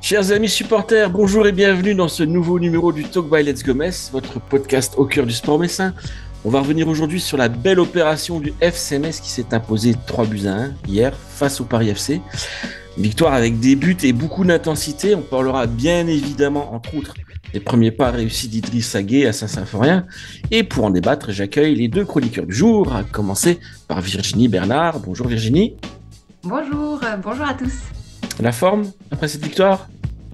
Chers amis supporters, bonjour et bienvenue dans ce nouveau numéro du Talk by Let's Go Metz, votre podcast au cœur du sport messin. On va revenir aujourd'hui sur la belle opération du FC Metz qui s'est imposé 3-1 hier face au Paris FC. Une victoire avec des buts et beaucoup d'intensité. On parlera bien évidemment, entre autres, des premiers pas réussis d'Idriss Gueye à Saint-Symphorien. Et pour en débattre, j'accueille les deux chroniqueurs du jour, à commencer par Virginie Bernard. Bonjour Virginie. Bonjour à tous. La forme après cette victoire?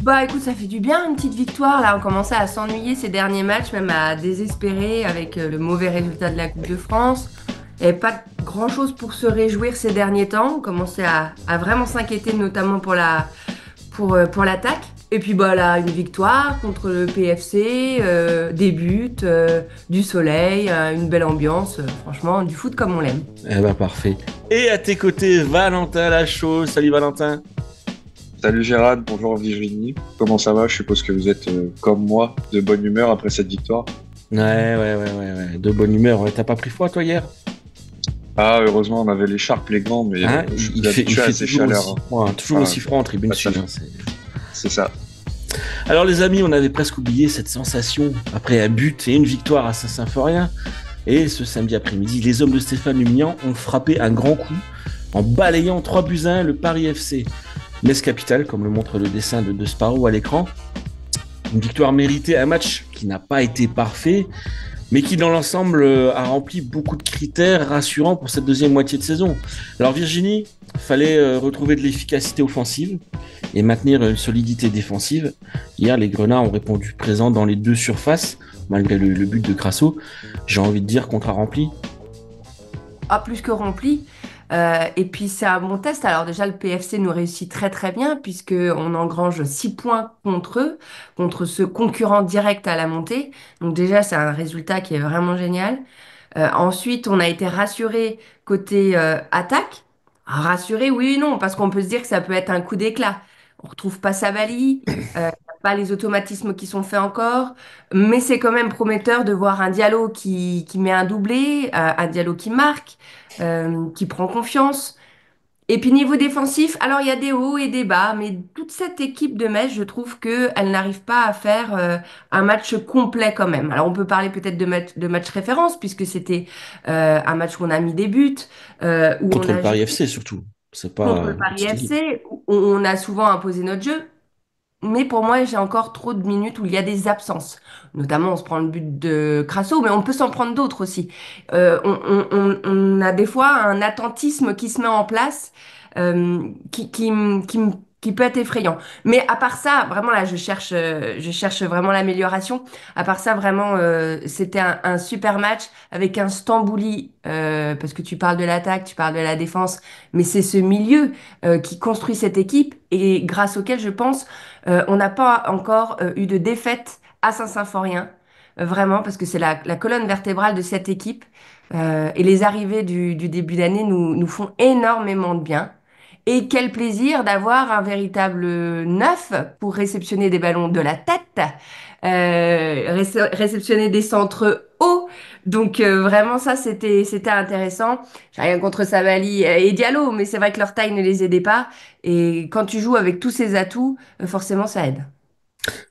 Bah écoute, ça fait du bien une petite victoire. Là, on commençait à s'ennuyer ces derniers matchs, même à désespérer avec le mauvais résultat de la Coupe de France. Il n'y avait pas grand-chose pour se réjouir ces derniers temps. On commençait à vraiment s'inquiéter, notamment pour l'attaque. Et puis bah là, une victoire contre le PFC, des buts, du soleil, une belle ambiance. Franchement, du foot comme on l'aime. Eh ben parfait. Et à tes côtés, Valentin Lachaud. Salut Valentin. Salut Gérard, bonjour Virginie. Comment ça va? Je suppose que vous êtes comme moi, de bonne humeur après cette victoire. Ouais. De bonne humeur. Ouais, t'as pas pris froid toi hier? Ah, heureusement, on avait l'écharpe, les gants, mais Hein, je suis il fait habitué à ces toujours chaleurs. aussi froid, hein, toujours Ah, aussi froid en tribune pas de sud. chance. C'est ça. Alors les amis, on avait presque oublié cette sensation après un but et une victoire à Saint-Symphorien. Et ce samedi après-midi, les hommes de Stéphane Lumignan ont frappé un grand coup en balayant 3-1 le Paris FC. Metz Capital, comme le montre le dessin de Sparrow à l'écran. Une victoire méritée, un match qui n'a pas été parfait, mais qui dans l'ensemble a rempli beaucoup de critères rassurants pour cette deuxième moitié de saison. Alors Virginie, fallait retrouver de l'efficacité offensive et maintenir une solidité défensive. Hier, les Grenats ont répondu présent dans les deux surfaces, malgré le but de Crasso. J'ai envie de dire contrat rempli. Ah, plus que rempli. Et puis c'est un bon test. Alors déjà, le PFC nous réussit très très bien puisqu'on engrange 6 points contre eux, contre ce concurrent direct à la montée. Donc déjà, c'est un résultat qui est vraiment génial. Ensuite, on a été rassuré côté attaque. Rassuré, oui et non, parce qu'on peut se dire que ça peut être un coup d'éclat. On retrouve pas Sabali, pas les automatismes qui sont faits encore, mais c'est quand même prometteur de voir un Diallo qui met un doublé, un Diallo qui marque, qui prend confiance. Et puis niveau défensif, alors il y a des hauts et des bas, mais toute cette équipe de Metz, je trouve qu'elle n'arrive pas à faire un match complet quand même. Alors on peut parler peut-être de match référence, puisque c'était un match où on a mis des buts, où on Contre le a Paris joué FC surtout. C'est contre pas le une Paris petite équipe. FC, où on a souvent imposé notre jeu. Mais pour moi, j'ai encore trop de minutes où il y a des absences. Notamment, on se prend le but de Crasso, mais on peut s'en prendre d'autres aussi. On a des fois un attentisme qui se met en place, qui peut être effrayant. Mais à part ça, vraiment là, je cherche vraiment l'amélioration. À part ça, vraiment, c'était un super match avec un Stambouli, parce que tu parles de l'attaque, tu parles de la défense, mais c'est ce milieu qui construit cette équipe et grâce auquel je pense on n'a pas encore eu de défaite à Saint-Symphorien, vraiment, parce que c'est la colonne vertébrale de cette équipe. Et les arrivées du début d'année nous font énormément de bien. Et quel plaisir d'avoir un véritable neuf pour réceptionner des ballons de la tête, réceptionner des centres hauts. Donc vraiment ça c'était intéressant. J'ai rien contre Savali et Diallo, mais c'est vrai que leur taille ne les aidait pas. Et quand tu joues avec tous ces atouts, forcément ça aide.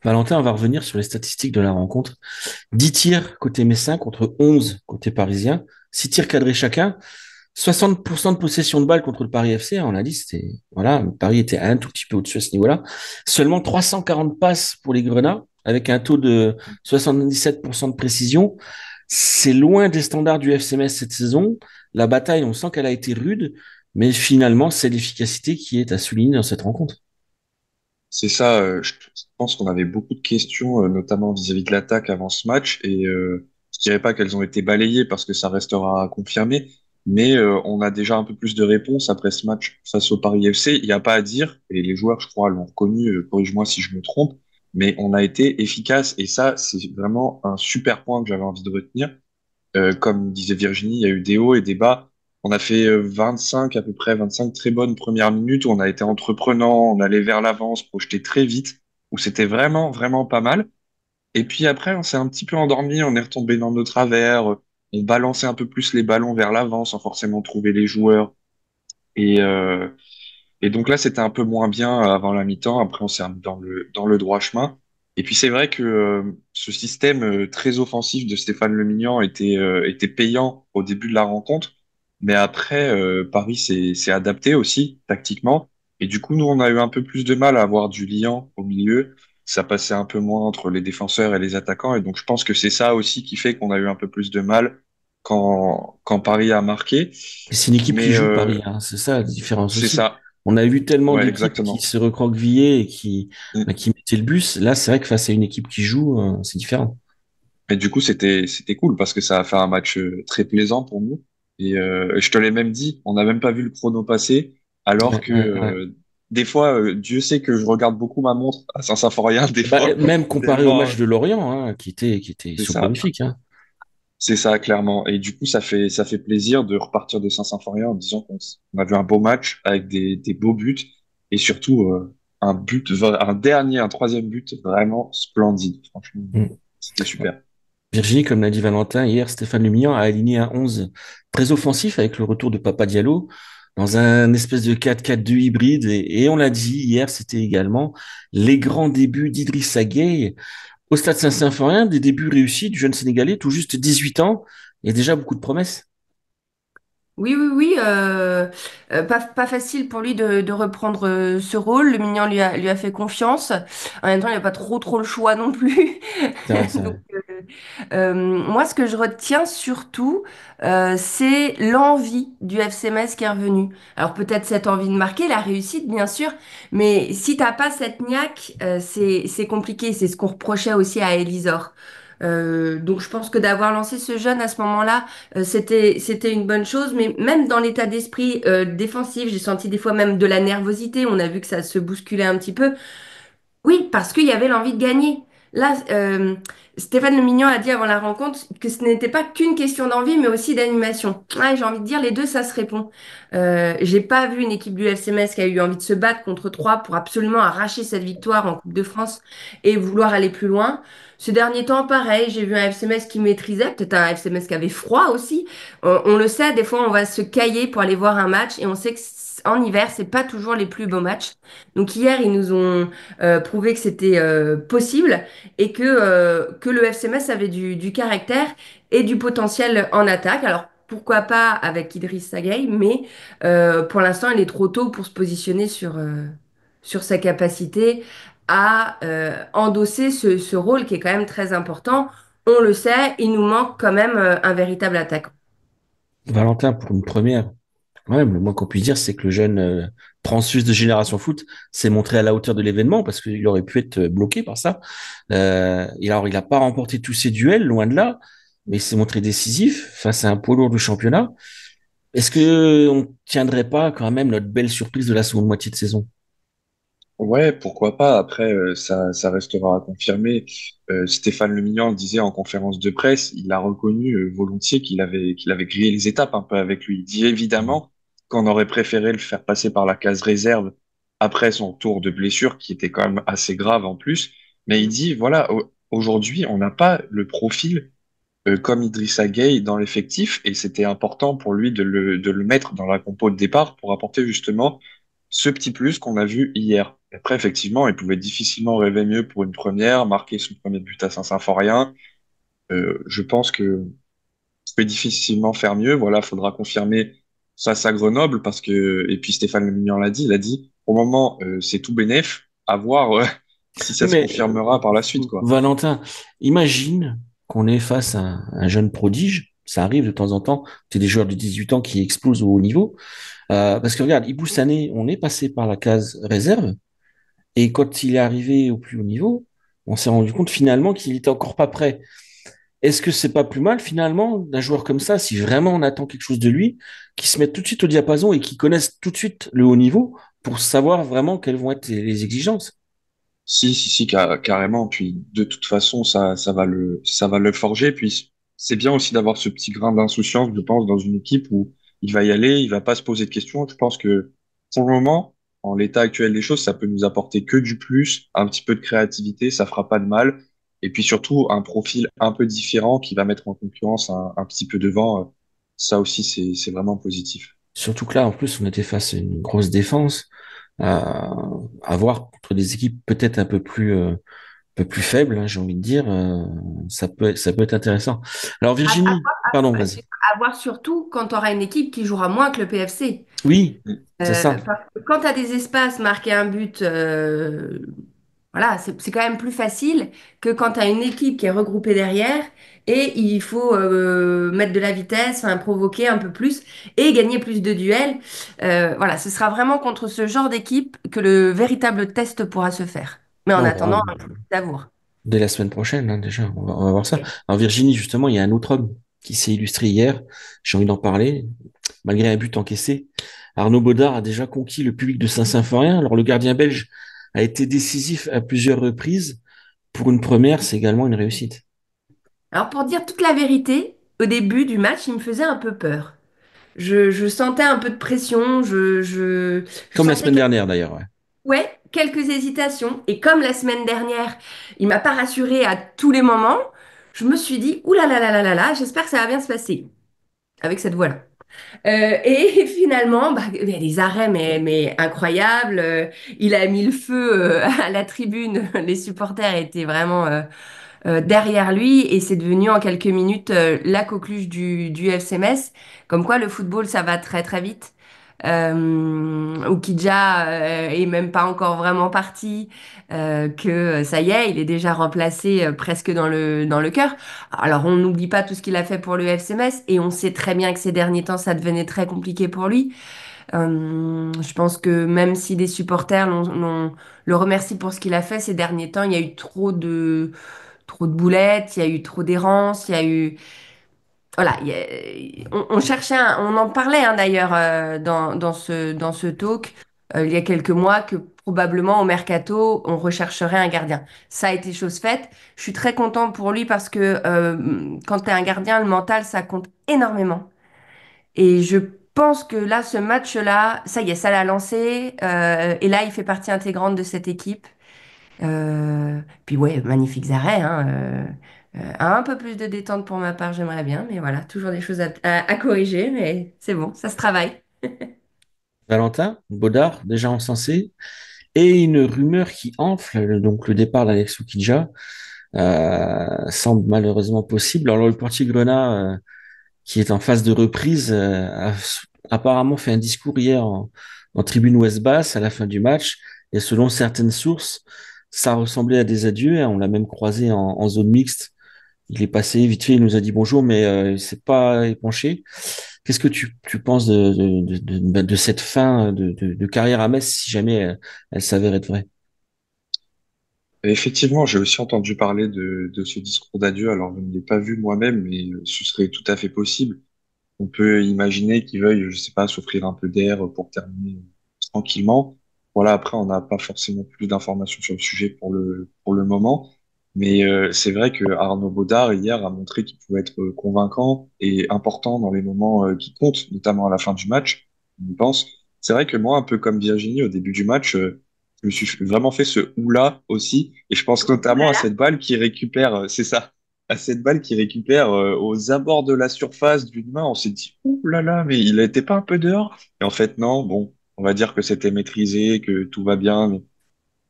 Valentin, on va revenir sur les statistiques de la rencontre. 10 tirs côté messin contre 11 côté parisien. 6 tirs cadrés chacun. 60% de possession de balle contre le Paris FC. On a dit, voilà, le Paris était un tout petit peu au-dessus à ce niveau-là. Seulement 340 passes pour les Grenats, avec un taux de 77% de précision. C'est loin des standards du FC Metz cette saison. La bataille, on sent qu'elle a été rude, mais finalement, c'est l'efficacité qui est à souligner dans cette rencontre. C'est ça, je pense qu'on avait beaucoup de questions, notamment vis-à-vis de l'attaque avant ce match, et je dirais pas qu'elles ont été balayées parce que ça restera à confirmer, mais on a déjà un peu plus de réponses après ce match face au Paris FC. Il n'y a pas à dire, et les joueurs, je crois, l'ont reconnu, corrige-moi si je me trompe, mais on a été efficace, et ça, c'est vraiment un super point que j'avais envie de retenir. Comme disait Virginie, il y a eu des hauts et des bas. On a fait 25, à peu près 25 très bonnes premières minutes où on a été entreprenant, on allait vers l'avant, on se projetait très vite, où c'était vraiment, vraiment pas mal. Et puis après, on s'est un petit peu endormi, on est retombé dans nos travers, on balançait un peu plus les ballons vers l'avant sans forcément trouver les joueurs. Et, euh, Et donc là, c'était un peu moins bien avant la mi-temps. Après, on s'est remis dans le droit chemin. Et puis c'est vrai que ce système très offensif de Stéphane Le Mignan était payant au début de la rencontre. Mais après, Paris s'est adapté aussi tactiquement. Et du coup, nous, on a eu un peu plus de mal à avoir du liant au milieu. Ça passait un peu moins entre les défenseurs et les attaquants. Et donc, je pense que c'est ça aussi qui fait qu'on a eu un peu plus de mal quand Paris a marqué. Et c'est une équipe qui Mais joue Paris, hein. C'est ça la différence c'est aussi. ça. On a vu tellement Ouais, d'équipes qui exactement. se recroquevillaient et Mm. qui mettaient le bus. Là, c'est vrai que face à une équipe qui joue, c'est différent. Et du coup, c'était cool parce que ça a fait un match très plaisant pour nous. Et je te l'ai même dit, on n'a même pas vu le chrono passer, alors Ouais, que ouais, ouais. des fois, Dieu sait que je regarde beaucoup ma montre à Saint-Symphorien, des Bah, fois, même comparé au tellement match de Lorient, hein, qui était c'est ça, soporifique, hein. c'est ça clairement. Et du coup, ça fait plaisir de repartir de Saint-Symphorien en disant on a vu un beau match avec des beaux buts et surtout un troisième but vraiment splendide. Franchement, Mm. c'était super. Virginie, comme l'a dit Valentin, hier, Stéphane Lumian a aligné un 11 très offensif avec le retour de Papa Diallo dans un espèce de 4-4-2 hybride. Et on l'a dit hier, c'était également les grands débuts d'Idrissa Gueye au Stade Saint-Symphorien, des débuts réussis du jeune Sénégalais, tout juste 18 ans, et déjà beaucoup de promesses. Oui, oui, oui. Pas facile pour lui de reprendre ce rôle. Le Mignon lui a fait confiance. En même temps, il n'y a pas trop le choix non plus. C'est vrai, c'est Donc, vrai. moi, ce que je retiens surtout, c'est l'envie du FC Metz qui est revenu. Alors peut-être cette envie de marquer, la réussite, bien sûr, mais si t'as pas cette niaque, c'est compliqué. C'est ce qu'on reprochait aussi à Elisor. Donc je pense que d'avoir lancé ce jeune à ce moment-là, c'était une bonne chose. Mais même dans l'état d'esprit défensif, j'ai senti des fois même de la nervosité. On a vu que ça se bousculait un petit peu. Oui, parce qu'il y avait l'envie de gagner. Là, Stéphane Le Mignon a dit avant la rencontre que ce n'était pas qu'une question d'envie, mais aussi d'animation. Ouais, j'ai envie de dire, les deux, ça se répond. J'ai pas vu une équipe du FC Metz qui a eu envie de se battre contre Troyes pour absolument arracher cette victoire en Coupe de France et vouloir aller plus loin. Ces derniers temps, pareil, j'ai vu un FC Metz qui maîtrisait, peut-être un FC Metz qui avait froid aussi. On le sait, des fois, on va se cailler pour aller voir un match et on sait que en hiver, c'est pas toujours les plus beaux matchs. Donc hier, ils nous ont prouvé que c'était possible et que le FC Metz avait du caractère et du potentiel en attaque. Alors pourquoi pas avec Idriss Gueye, mais pour l'instant, il est trop tôt pour se positionner sur sa capacité à endosser ce rôle qui est quand même très important. On le sait, il nous manque quand même un véritable attaquant. Valentin, pour une première, ouais, le moins qu'on puisse dire, c'est que le jeune transfus de Génération Foot s'est montré à la hauteur de l'événement parce qu'il aurait pu être bloqué par ça. Et alors, il n'a pas remporté tous ses duels, loin de là, mais il s'est montré décisif face à un poids lourd du championnat. Est-ce que on tiendrait pas quand même notre belle surprise de la seconde moitié de saison? Ouais, pourquoi pas. Après, ça restera à confirmer. Stéphane Le Mignan le disait en conférence de presse, il a reconnu volontiers qu'il avait grillé les étapes un peu avec lui. Il dit évidemment qu'on aurait préféré le faire passer par la case réserve après son tour de blessure, qui était quand même assez grave en plus. Mais il dit, voilà, aujourd'hui, on n'a pas le profil comme Idrissa Gueye dans l'effectif, et c'était important pour lui de le mettre dans la compo de départ pour apporter justement ce petit plus qu'on a vu hier. Après, effectivement, il pouvait difficilement rêver mieux pour une première, marquer son premier but à Saint-Symphorien. Je pense que peut difficilement faire mieux. Voilà, faudra confirmer face à Grenoble parce que, et puis Stéphane Le Mignon l'a dit, il a dit, au moment, c'est tout bénef, à voir si ça Oui, se mais confirmera par la suite, quoi. Valentin, imagine qu'on est face à un jeune prodige. Ça arrive de temps en temps. C'est des joueurs de 18 ans qui explosent au haut niveau. Parce que regarde, Ibou Sané, on est passé par la case réserve. Et quand il est arrivé au plus haut niveau, on s'est rendu compte finalement qu'il était encore pas prêt. Est-ce que c'est pas plus mal finalement d'un joueur comme ça, si vraiment on attend quelque chose de lui, qui se mette tout de suite au diapason et qui connaisse tout de suite le haut niveau pour savoir vraiment quelles vont être les exigences? Si, carrément. Puis, de toute façon, ça va le forger. Puis, c'est bien aussi d'avoir ce petit grain d'insouciance, je pense, dans une équipe où il va y aller, il va pas se poser de questions. Je pense que, pour le moment, en l'état actuel des choses, ça peut nous apporter que du plus, un petit peu de créativité, ça fera pas de mal. Et puis surtout, un profil un peu différent qui va mettre en concurrence un petit peu devant. Ça aussi, c'est vraiment positif. Surtout que là, en plus, on était face à une grosse défense. à voir contre des équipes peut-être un peu plus faibles, hein, j'ai envie de dire, ça peut être intéressant. Alors Virginie, pardon, vas-y. À voir surtout quand tu auras une équipe qui jouera moins que le PFC. Oui, c'est ça. Parce que quand tu as des espaces, marquer un but, voilà, c'est quand même plus facile que quand tu as une équipe qui est regroupée derrière et il faut mettre de la vitesse, enfin, provoquer un peu plus et gagner plus de duels. Voilà, ce sera vraiment contre ce genre d'équipe que le véritable test pourra se faire. Mais en Non, attendant, il faut savoir. dès la semaine prochaine, hein, déjà, on va voir ça. Alors Virginie, justement, il y a un autre homme qui s'est illustré hier. J'ai envie d'en parler. Malgré un but encaissé, Arnaud Baudard a déjà conquis le public de Saint-Symphorien. Alors le gardien belge a été décisif à plusieurs reprises. Pour une première, c'est également une réussite. Alors pour dire toute la vérité, au début du match, il me faisait un peu peur. Je sentais un peu de pression, je Comme la sentais semaine dernière d'ailleurs. Ouais. ouais, quelques hésitations. Et comme la semaine dernière, il m'a pas rassurée à tous les moments, je me suis dit, ouh là là là là là là, j'espère que ça va bien se passer avec cette voix-là. Et finalement, bah, les arrêts, mais incroyables. Il a mis le feu à la tribune. Les supporters étaient vraiment derrière lui et c'est devenu en quelques minutes la coqueluche du FC Metz. Comme quoi le football, ça va très très vite. Oukidja est même pas encore vraiment parti, que ça y est, il est déjà remplacé presque dans le cœur. Alors on n'oublie pas tout ce qu'il a fait pour le FC Metz et on sait très bien que ces derniers temps ça devenait très compliqué pour lui. Je pense que même si des supporters le remercient pour ce qu'il a fait ces derniers temps, il y a eu trop de boulettes, il y a eu trop d'errance, il y a eu... Voilà, on cherchait, on en parlait hein, d'ailleurs dans ce talk il y a quelques mois que probablement au mercato, on rechercherait un gardien. Ça a été chose faite. Je suis très contente pour lui parce que quand tu es un gardien, le mental, ça compte énormément. Et je pense que là, ce match-là, ça y est, ça l'a lancé. Et là, il fait partie intégrante de cette équipe. Puis ouais, magnifiques arrêts. Hein, un peu plus de détente pour ma part, j'aimerais bien, mais voilà, toujours des choses à corriger, mais c'est bon, ça se travaille. Valentin, Baudard, déjà encensé, et une rumeur qui enfle, donc le départ d'Alex Oukidja, semble malheureusement possible. Alors le portier Grenat, qui est en phase de reprise, a apparemment fait un discours hier en tribune ouest basse à la fin du match, et selon certaines sources, ça ressemblait à des adieux, hein. On l'a même croisé en zone mixte. Il est passé vite fait, il nous a dit bonjour, mais il s'est pas épanché. Qu'est-ce que tu penses de cette fin de carrière à Metz, si jamais elle s'avère être vraie? Et effectivement, j'ai aussi entendu parler de ce discours d'adieu. Alors, je ne l'ai pas vu moi-même, mais ce serait tout à fait possible. On peut imaginer qu'il veuille, je sais pas, s'offrir un peu d'air pour terminer tranquillement. Voilà, après, on n'a pas forcément plus d'informations sur le sujet pour le moment. Mais c'est vrai que Arnaud Baudard, hier, a montré qu'il pouvait être convaincant et important dans les moments qui comptent, notamment à la fin du match, je pense. C'est vrai que moi, un peu comme Virginie, au début du match, je me suis vraiment fait ce oula aussi. Et je pense notamment à cette balle qui récupère, c'est ça, à cette balle qui récupère aux abords de la surface d'une main. On s'est dit, ouh là là, mais il n'était pas un peu dehors? Et en fait, non, bon, on va dire que c'était maîtrisé, que tout va bien. Mais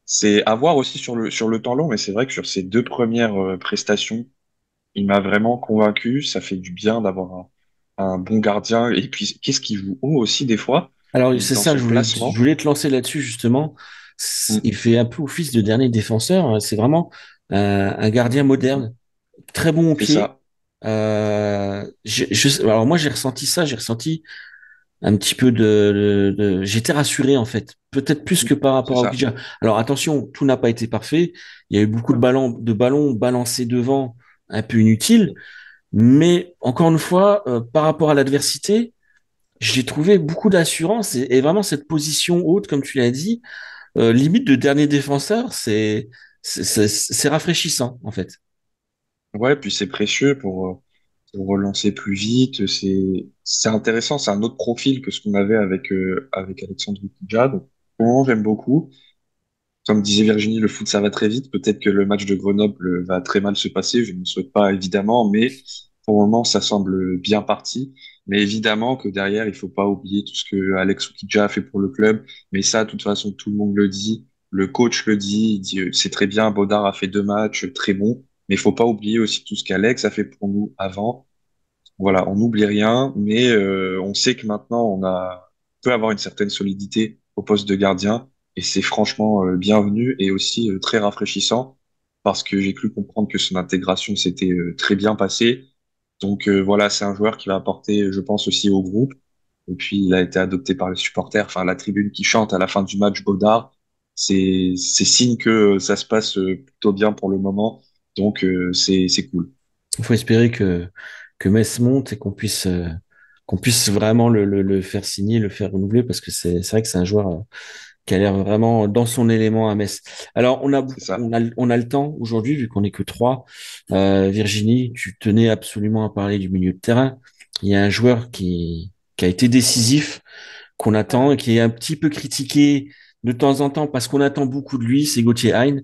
c'est à voir aussi sur le temps long, mais c'est vrai que sur ces deux premières prestations, il m'a vraiment convaincu. Ça fait du bien d'avoir un bon gardien. Et puis, qu'est-ce qu'il joue haut aussi des fois, Alors, c'est dans ça, son je placement. voulais te lancer là-dessus, justement. Mm, Il fait un peu office de dernier défenseur, hein. C'est vraiment un gardien moderne, très bon au c'est pied. ça, Alors moi, j'ai ressenti ça, j'ai ressenti un petit peu j'étais rassuré en fait, peut-être plus Mm, que par c'est rapport à ça. Okidja. Alors attention, tout n'a pas été parfait. Il y a eu beaucoup de ballons balancés devant, un peu inutiles. Mais encore une fois, par rapport à l'adversité, j'ai trouvé beaucoup d'assurance et vraiment cette position haute, comme tu l'as dit, limite de dernier défenseur, c'est rafraîchissant en fait. Ouais, puis c'est précieux pour relancer plus vite. C'est intéressant, c'est un autre profil que ce qu'on avait avec Alexandre Kudja. Donc, vraiment, j'aime beaucoup. Comme disait Virginie, le foot, ça va très vite. Peut-être que le match de Grenoble va très mal se passer. Je ne le souhaite pas, évidemment, mais Pour le moment, ça semble bien parti. Mais évidemment que derrière, il faut pas oublier tout ce que Alex Okidja a fait pour le club. Mais ça, de toute façon, tout le monde le dit. Le coach le dit. Il dit, c'est très bien. Baudard a fait 2 matchs très bons. Mais il faut pas oublier aussi tout ce qu'Alex a fait pour nous avant. Voilà, on n'oublie rien. Mais on sait que maintenant, on peut avoir une certaine solidité au poste de gardien. Et c'est franchement bienvenu et aussi très rafraîchissant parce que j'ai cru comprendre que son intégration s'était très bien passée. Donc voilà, c'est un joueur qui va apporter, je pense, aussi au groupe. Et puis il a été adopté par les supporters. Enfin, la tribune qui chante à la fin du match Baudard, c'est signe que ça se passe plutôt bien pour le moment. Donc c'est cool. Il faut espérer que Metz monte et qu'on puisse vraiment le faire signer, le faire renouveler, parce que c'est vrai que c'est un joueur qui a l'air vraiment dans son élément à Metz. Alors, C'est ça. on a le temps aujourd'hui, vu qu'on n'est que trois. Virginie, tu tenais absolument à parler du milieu de terrain. Il y a un joueur qui a été décisif, qu'on attend et qui est un petit peu critiqué de temps en temps parce qu'on attend beaucoup de lui, c'est Gauthier Hein.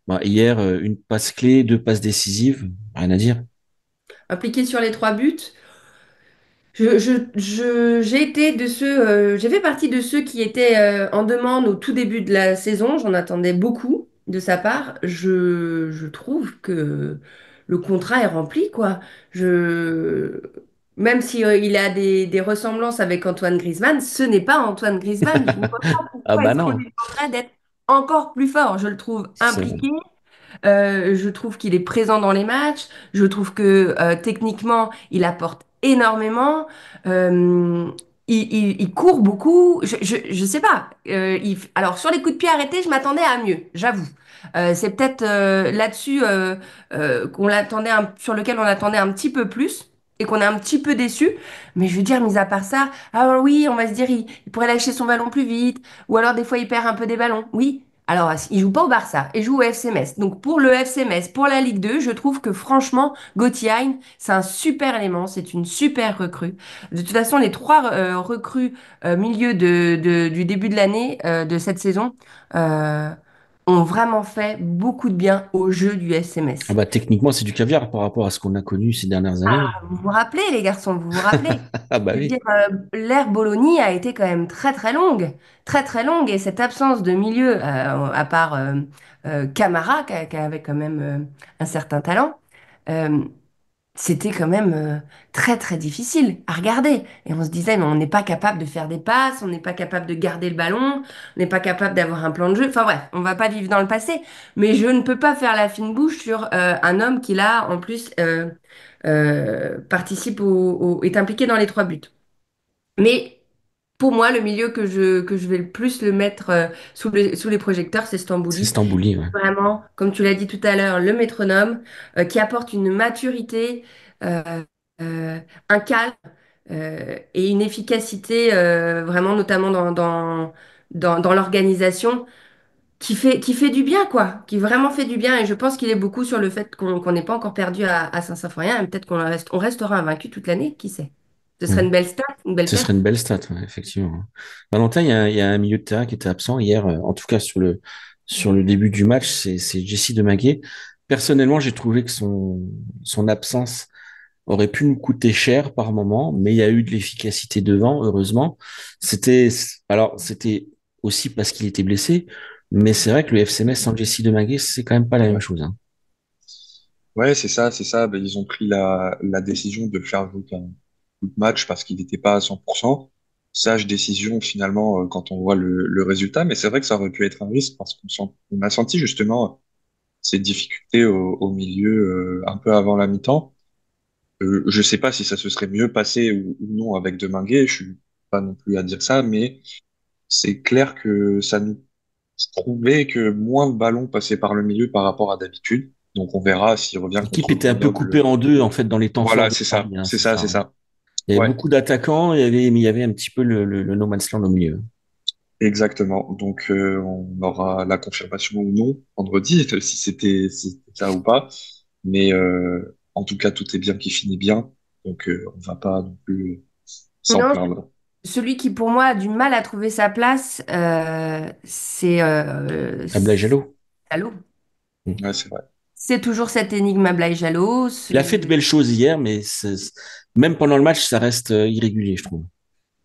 Bah, hier, une passe clé, 2 passes décisives, rien à dire. Impliqué sur les 3 buts. J'ai été de ceux, j'ai fait partie de ceux qui étaient en demande au tout début de la saison. J'en attendais beaucoup de sa part. Je trouve que le contrat est rempli, quoi. Je, même si il a des ressemblances avec Antoine Griezmann, ce n'est pas Antoine Griezmann. Je ne vois pas Ah pourquoi bah est-ce qu'on non, lui demanderait d'être encore plus fort. Je le trouve c'est impliqué. Je trouve qu'il est présent dans les matchs. Je trouve que techniquement, il apporte énormément. Euh, il court beaucoup. Je sais pas. Alors, sur les coups de pied arrêtés, je m'attendais à mieux, j'avoue. C'est peut-être là-dessus sur lequel on attendait un petit peu plus et qu'on est un petit peu déçu. Mais je veux dire, mis à part ça, ah oui, on va se dire, il pourrait lâcher son ballon plus vite. Ou alors, des fois, il perd un peu des ballons. Oui, alors, il joue pas au Barça, il joue au FC Metz. Donc, pour le FC Metz, pour la Ligue 2, je trouve que franchement, Gauthier Hein, c'est un super élément, c'est une super recrue. De toute façon, les 3 recrues milieu du début de l'année, de cette saison, euh, ont vraiment fait beaucoup de bien au jeu du FC ah Metz. bah techniquement c'est du caviar par rapport à ce qu'on a connu ces dernières années. Vous vous rappelez, les garçons, vous vous rappelez? Ah bah Je veux dire, oui. l'ère Bologna a été quand même très très longue, et cette absence de milieu, à part Camara, qui avait quand même un certain talent, euh, c'était quand même très très difficile à regarder. Et on se disait, mais on n'est pas capable de faire des passes, on n'est pas capable de garder le ballon, on n'est pas capable d'avoir un plan de jeu. Enfin bref, on va pas vivre dans le passé, mais je ne peux pas faire la fine bouche sur un homme qui là, en plus, participe est impliqué dans les 3 buts. Mais pour moi, le milieu que je vais le plus le mettre sous les projecteurs, c'est C'est Stambouli. Stambouli, ouais. Vraiment, comme tu l'as dit tout à l'heure, le métronome qui apporte une maturité, euh, un calme et une efficacité, vraiment notamment dans l'organisation, qui fait du bien, quoi, qui vraiment fait du bien. Et je pense qu'il est beaucoup sur le fait qu'on n'est pas encore perdu à Saint-Symphorien, et peut-être on restera invaincu toute l'année, qui sait. Ce serait Mm. une belle stat, une belle Ce serait perf. une belle stat, ouais, effectivement. Valentin, il y a un milieu de terrain qui était absent hier, en tout cas sur le début du match, c'est Jessie Demaguet. Personnellement, j'ai trouvé que son absence aurait pu nous coûter cher par moment, mais il y a eu de l'efficacité devant, heureusement. C'était, c'était aussi parce qu'il était blessé, mais c'est vrai que le FC Metz sans Jessie Demaguet, c'est quand même pas la même Ouais, chose, hein. ouais, c'est ça, c'est ça. Ben, ils ont pris la décision de le faire jouer qu'un coup de match parce qu'il n'était pas à 100%. Sage décision finalement quand on voit le résultat, mais c'est vrai que ça aurait pu être un risque parce on a senti justement ces difficultés au milieu un peu avant la mi-temps. Je sais pas si ça se serait mieux passé ou non avec Deminguet, je suis pas non plus à dire ça, mais c'est clair que ça nous prouvait que moins de ballons passaient par le milieu par rapport à d'habitude. Donc on verra s'il revient L'équipe contre était un peu coupée Grenoble. en deux, en fait, dans les temps forts Voilà, de c'est Paris, ça, hein, c'est c'est ça, ça, c'est hein. ça. Il y avait Ouais, beaucoup d'attaquants, mais il y avait un petit peu le no man's land au milieu. exactement. Donc on aura la confirmation ou non vendredi, si c'était ça ou pas. Mais en tout cas, tout est bien qui finit bien. Donc on va pas non plus s'en Non, plaindre. celui qui pour moi a du mal à trouver sa place, c'est Ablaye Jalot. Salou. Ouais, c'est vrai. C'est toujours cette énigme à Blaye Jalot. Il a fait de belles choses hier, mais même pendant le match, ça reste irrégulier, je trouve.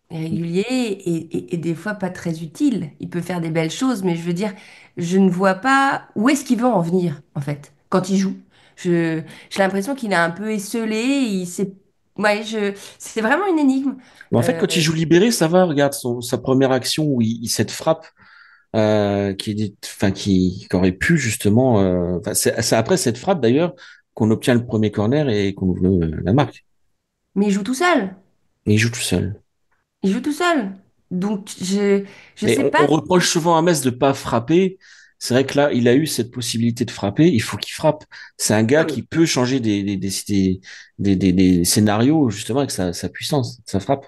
Régulier et des fois pas très utile. Il peut faire des belles choses, mais je veux dire, je ne vois pas où est-ce qu'il veut en venir, en fait, quand il joue. J'ai l'impression qu'il est un peu esselé, ouais, c'est vraiment une énigme. Mais en fait, Euh, quand il joue libéré, ça va. Regarde sa première action où il cette frappe enfin, qui aurait pu justement. Enfin, c'est après cette frappe d'ailleurs qu'on obtient le premier corner et qu'on ouvre la marque. mais il joue tout seul. Et il joue tout seul. Il joue tout seul. Donc, je Mais sais on pas. reproche souvent à Metz de pas frapper. C'est vrai que là, il a eu cette possibilité de frapper. Il faut qu'il frappe. C'est un gars qui peut changer des scénarios justement avec sa puissance, sa frappe.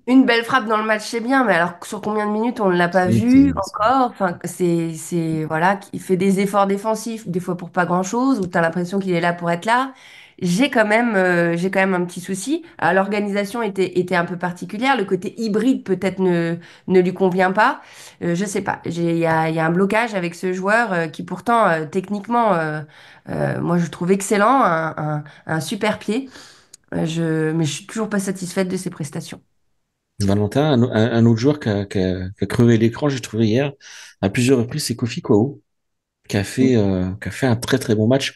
Une belle frappe dans le match, c'est bien, mais alors sur combien de minutes on ne l'a pas C'est- vu c'est- encore? Enfin, voilà, il fait des efforts défensifs, des fois pour pas grand-chose, où tu as l'impression qu'il est là pour être là. J'ai quand même un petit souci. Alors, l'organisation était un peu particulière, le côté hybride peut-être ne lui convient pas. Je sais pas, il y a un blocage avec ce joueur qui pourtant, techniquement, moi je le trouve excellent, un super pied. Mais je suis toujours pas satisfaite de ses prestations. Valentin, un autre joueur qui a crevé l'écran, j'ai trouvé hier, à plusieurs reprises, c'est Kofi Kouao, qui a fait un très très bon match.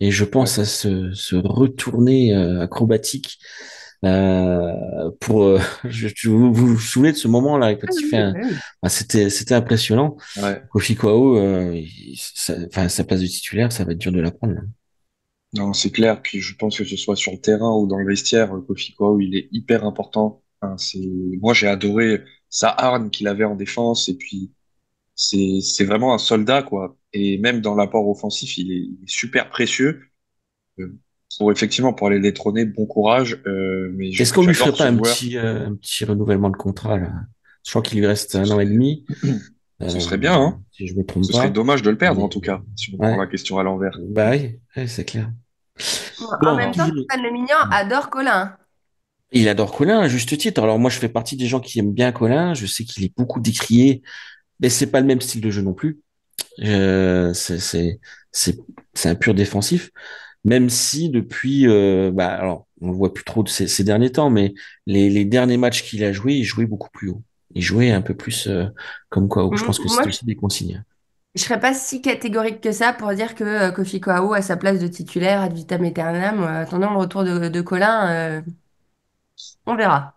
Et je pense Ouais. à ce retourné acrobatique pour vous vous souvenez de ce moment-là Ah quand il fait oui, bah oui. c'était impressionnant. Ouais. Kofi Kouao, enfin sa place de titulaire, ça va être dur de la prendre, là. Non, c'est clair. Puis je pense que ce soit sur le terrain ou dans le vestiaire, Kofi Koau, il est hyper important. Enfin, moi, j'ai adoré sa hargne qu'il avait en défense. Et puis, c'est vraiment un soldat, quoi. Et même dans l'apport offensif, il est super précieux. Euh, effectivement, pour aller détrôner, bon courage. Mais Est-ce qu'on lui ferait j'adore pas ce joueur. un petit renouvellement de contrat là? Je crois qu'il lui reste Ce un an et serait, demi, ce euh, serait bien, hein. si je me trompe Ce serait pas. dommage de le perdre, en Mais tout cas, si on prend la ouais, question à l'envers. bah oui, ouais, c'est clair. En Bon, même temps, toujours. Stéphane Le Mignan adore Colin. Il adore Colin, à juste titre. Alors moi, je fais partie des gens qui aiment bien Colin. Je sais qu'il est beaucoup décrié, mais c'est pas le même style de jeu non plus. Euh, c'est c'est c'est c'est un pur défensif. Même si depuis, alors on le voit plus trop de ces derniers temps, mais les derniers matchs qu'il a joué, il jouait beaucoup plus haut. Il jouait un peu plus comme quoi. Je pense que Moi, c'était aussi des consignes. je serais pas si catégorique que ça pour dire que Kofi Koao a sa place de titulaire ad vitam aeternam. Attendant le retour de Colin, on verra.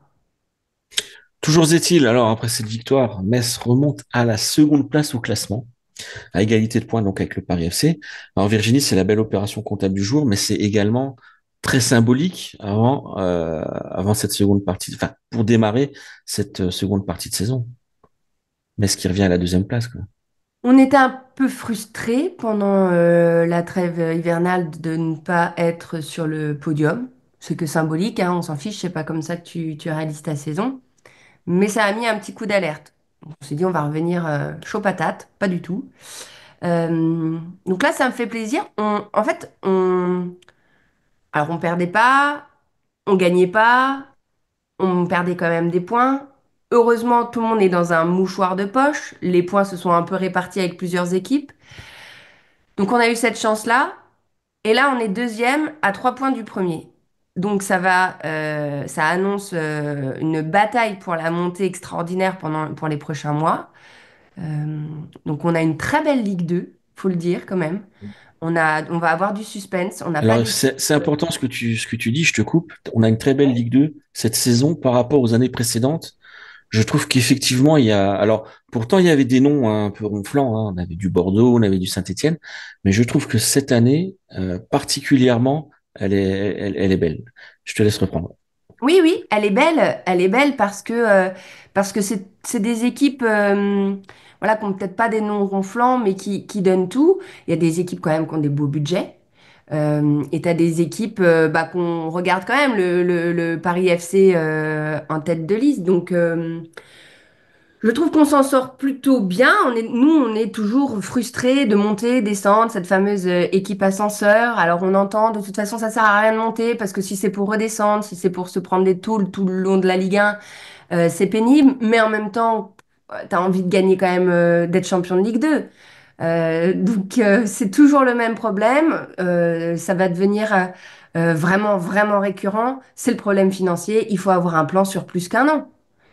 Toujours est-il, alors après cette victoire, Metz remonte à la seconde place au classement, à égalité de points donc avec le Paris FC. Alors Virginie, c'est la belle opération comptable du jour, mais c'est également très symbolique avant cette seconde partie, enfin pour démarrer cette seconde partie de saison. Metz qui revient à la deuxième place, quoi. On était un peu frustrés pendant la trêve hivernale de ne pas être sur le podium. C'est que symbolique, hein, on s'en fiche, c'est pas comme ça que tu réalises ta saison. Mais ça a mis un petit coup d'alerte. On s'est dit, on va revenir chaud patate, pas du tout. Donc là, ça me fait plaisir. En fait, alors on perdait pas, on gagnait pas, on perdait quand même des points. Heureusement, tout le monde est dans un mouchoir de poche. Les points se sont un peu répartis avec plusieurs équipes. Donc on a eu cette chance-là. Et là, on est deuxième à 3 points du premier. Donc ça annonce une bataille pour la montée extraordinaire pour les prochains mois. Euh, donc on a une très belle Ligue 2, faut le dire quand même. On va avoir du suspense. On n'a pas Alors, d'équipe. c'est important ce que tu dis, je te coupe. On a une très belle Ligue 2 cette saison par rapport aux années précédentes. Je trouve qu'effectivement, alors, pourtant, il y avait des noms un peu ronflants, hein. On avait du Bordeaux, on avait du Saint-Étienne, mais je trouve que cette année, particulièrement, elle est belle. Je te laisse reprendre. Oui, oui, elle est belle. Elle est belle parce que c'est des équipes voilà, qui n'ont peut-être pas des noms ronflants, mais qui donnent tout. Il y a des équipes quand même qui ont des beaux budgets. Et tu as des équipes bah, qu'on regarde quand même, le Paris FC en tête de liste. Donc, je trouve qu'on s'en sort plutôt bien. Nous, on est toujours frustrés de monter, descendre, cette fameuse équipe ascenseur. Alors, on entend, de toute façon, ça sert à rien de monter parce que si c'est pour redescendre, si c'est pour se prendre des tôles tout le long de la Ligue 1, c'est pénible. Mais en même temps, tu as envie de gagner quand même, d'être champion de Ligue 2. Donc, c'est toujours le même problème. Ça va devenir vraiment, vraiment récurrent. C'est le problème financier. Il faut avoir un plan sur plus qu'un an.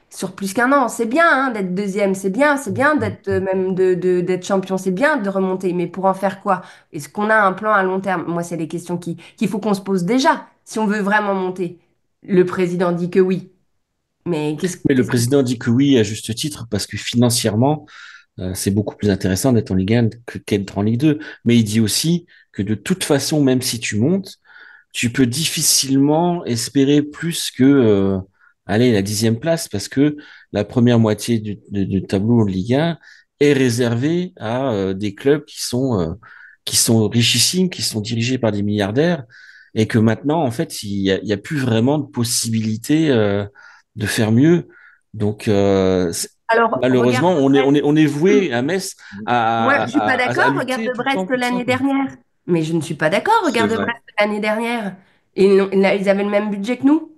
Sur plus qu'un an, c'est bien hein, d'être deuxième, c'est bien d'être même d'être champion, c'est bien de remonter. Mais pour en faire quoi? Est-ce qu'on a un plan à long terme? Moi, c'est les questions qu'il faut qu'on se pose déjà. Si on veut vraiment monter, le président dit que oui. Mais Mais le qu'est-ce que... président dit que oui, à juste titre, parce que financièrement, c'est beaucoup plus intéressant d'être en Ligue 1 qu'être en Ligue 2. Mais il dit aussi que de toute façon, même si tu montes, tu peux difficilement espérer plus que aller la 10e place parce que la première moitié du tableau de Ligue 1 est réservée à des clubs qui sont richissimes, qui sont dirigés par des milliardaires et que maintenant, en fait, il y a plus vraiment de possibilité de faire mieux. Donc, Alors, regarde malheureusement, Brest. on est voué à Metz Ouais, je suis pas à d'accord. Regarde lutter tout le temps Brest pour ça, l'année quoi. dernière. Mais je ne suis pas d'accord. C'est Regarde vrai. Brest l'année dernière. Et ils avaient le même budget que nous.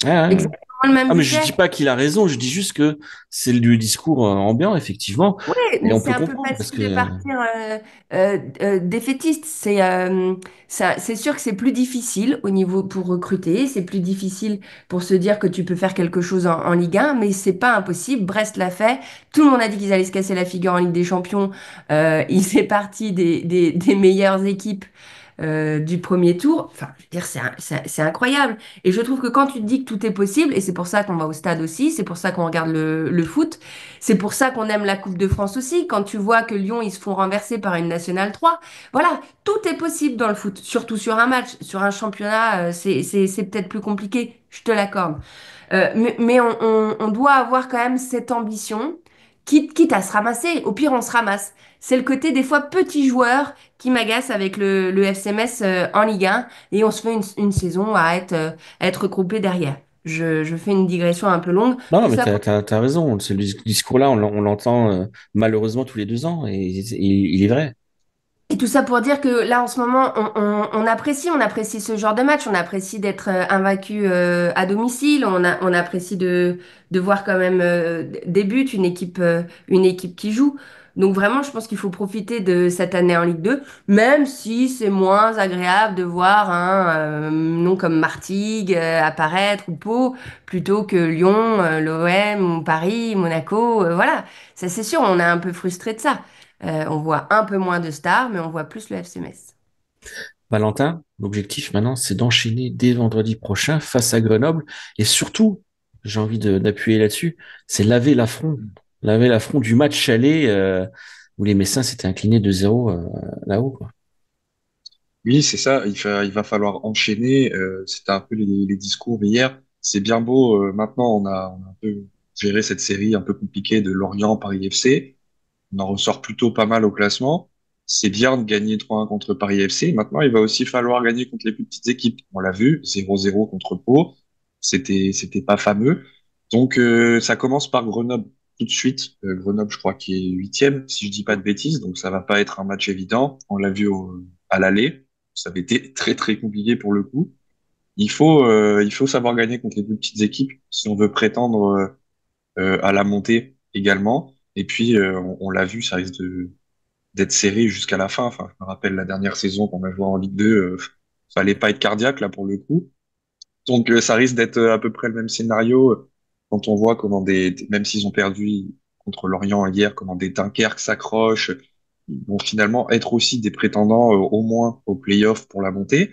Ouais, ouais, ouais. Exactement le même Ah, mais je budget. dis pas qu'il a raison, je dis juste que c'est du discours ambiant, effectivement, Oui, et mais on c'est peut un peu comprendre parce facile que de partir défaitiste. C'est sûr que c'est plus difficile au niveau pour recruter, c'est plus difficile pour se dire que tu peux faire quelque chose en Ligue 1, mais c'est pas impossible. Brest l'a fait. Tout le monde a dit qu'ils allaient se casser la figure en Ligue des Champions. Il fait partie des meilleures équipes du premier tour. Enfin, je veux dire, c'est incroyable. Et je trouve que quand tu te dis que tout est possible, et c'est pour ça qu'on va au stade aussi, c'est pour ça qu'on regarde le foot, c'est pour ça qu'on aime la Coupe de France aussi. Quand tu vois que Lyon, ils se font renverser par une Nationale 3, voilà, tout est possible dans le foot, surtout sur un match. Sur un championnat, c'est peut-être plus compliqué, je te l'accorde. Mais on doit avoir quand même cette ambition, quitte à se ramasser. Au pire, on se ramasse. C'est le côté des fois petit joueur qui m'agace avec le FC Metz en Ligue 1 et on se fait une saison à être regroupé derrière. Je fais une digression un peu longue. non, non, Tout mais ça t'as raison. Ce discours-là, on l'entend malheureusement tous les 2 ans, et il est vrai. Et tout ça pour dire que là, en ce moment, on apprécie ce genre de match, on apprécie d'être invaincu à domicile, on apprécie de voir quand même des buts, une équipe qui joue. Donc vraiment, je pense qu'il faut profiter de cette année en Ligue 2, même si c'est moins agréable de voir un nom comme Martigues apparaître ou Pau, plutôt que Lyon, l'OM, Paris, Monaco, voilà. Ça, c'est sûr, on est un peu frustré de ça. On voit un peu moins de stars, mais on voit plus le FC Metz. Valentin, l'objectif maintenant, c'est d'enchaîner dès vendredi prochain face à Grenoble, et surtout, j'ai envie d'appuyer là-dessus, c'est laver l'affront du match aller où les Messins s'étaient inclinés 2-0 là-haut, quoi. Oui, c'est ça. Il va falloir enchaîner. C'était un peu les discours hier. C'est bien beau. Maintenant, on a un peu géré cette série un peu compliquée de Lorient Paris FC. On en ressort plutôt pas mal au classement. C'est bien de gagner 3-1 contre Paris FC. Maintenant, il va aussi falloir gagner contre les plus petites équipes. On l'a vu, 0-0 contre Pau. C'était pas fameux. Donc, ça commence par Grenoble tout de suite. Grenoble, je crois, qui est huitième, si je dis pas de bêtises. Donc, ça va pas être un match évident. On l'a vu à l'aller. Ça avait été très, très compliqué pour le coup. Il faut savoir gagner contre les plus petites équipes si on veut prétendre à la montée également. Et puis, on l'a vu, ça risque d'être serré jusqu'à la fin. Enfin, je me rappelle la dernière saison qu'on a joué en Ligue 2, fallait pas être cardiaque là pour le coup. Donc, ça risque d'être à peu près le même scénario quand on voit comment même s'ils ont perdu contre Lorient hier, comment des Dunkerque s'accrochent, ils vont finalement être aussi des prétendants au moins au play-off pour la montée.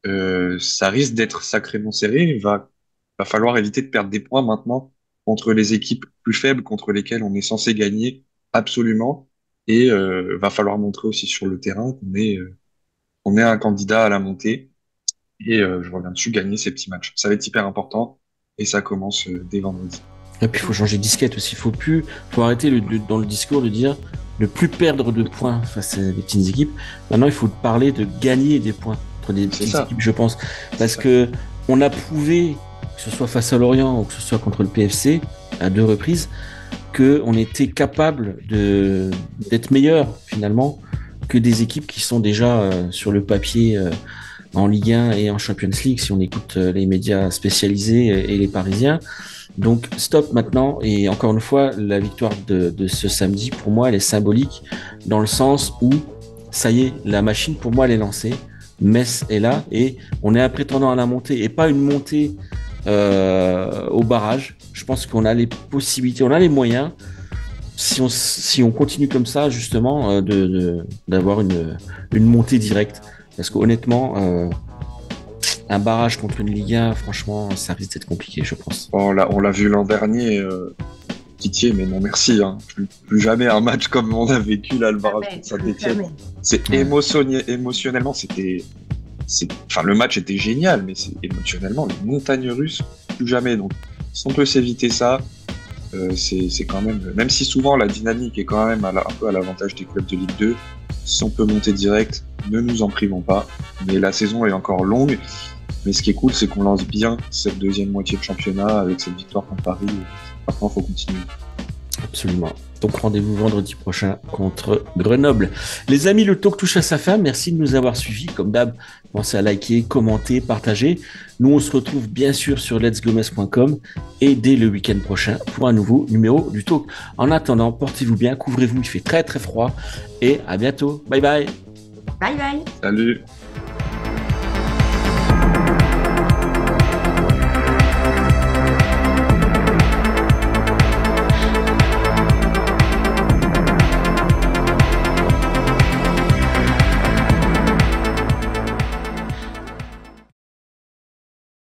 Ça risque d'être sacrément serré. Va falloir éviter de perdre des points maintenant contre les équipes plus faibles, contre lesquelles on est censé gagner absolument. Et va falloir montrer aussi sur le terrain qu'on est un candidat à la montée. Et je reviens dessus, gagner ces petits matchs. Ça va être hyper important et ça commence dès vendredi. Et puis, il faut changer de disquette aussi. Faut arrêter dans le discours de dire ne plus perdre de points face à des petites équipes. Maintenant, il faut parler de gagner des points entre des C'est petites ça. équipes, je pense. Parce ça. que on a prouvé, que ce soit face à Lorient ou que ce soit contre le PFC, à 2 reprises, qu'on était capable d'être meilleur, finalement, que des équipes qui sont déjà sur le papier en Ligue 1 et en Champions League si on écoute les médias spécialisés et les Parisiens. Donc stop maintenant, et encore une fois, la victoire de ce samedi, pour moi, elle est symbolique dans le sens où, ça y est, la machine, pour moi, elle est lancée. Metz est là et on est un prétendant à la montée et pas une montée au barrage. Je pense qu'on a les possibilités, on a les moyens, si on continue comme ça, justement, d'avoir une montée directe. Parce qu'honnêtement, un barrage contre une Ligue 1, franchement, ça risque d'être compliqué, je pense. On l'a vu l'an dernier, Pitié, mais non merci. Hein. Plus jamais un match comme on a vécu là, le barrage contre Saint-Etienne. C'est émotionnellement, enfin, le match était génial, mais émotionnellement, les montagnes russes, plus jamais. Donc, si on peut s'éviter ça, c'est quand même si souvent la dynamique est quand même un peu à l'avantage des clubs de Ligue 2, si on peut monter direct, ne nous en privons pas. Mais la saison est encore longue. Mais ce qui est cool, c'est qu'on lance bien cette deuxième moitié de championnat avec cette victoire contre Paris. Maintenant, il faut continuer. Absolument. Donc rendez-vous vendredi prochain contre Grenoble. Les amis, le talk touche à sa fin. Merci de nous avoir suivis. Comme d'hab, pensez à liker, commenter, partager. Nous, on se retrouve bien sûr sur letsgomes.com et dès le week-end prochain pour un nouveau numéro du talk. En attendant, portez-vous bien, couvrez-vous, il fait très très froid et à bientôt. Bye bye. Bye bye. Salut.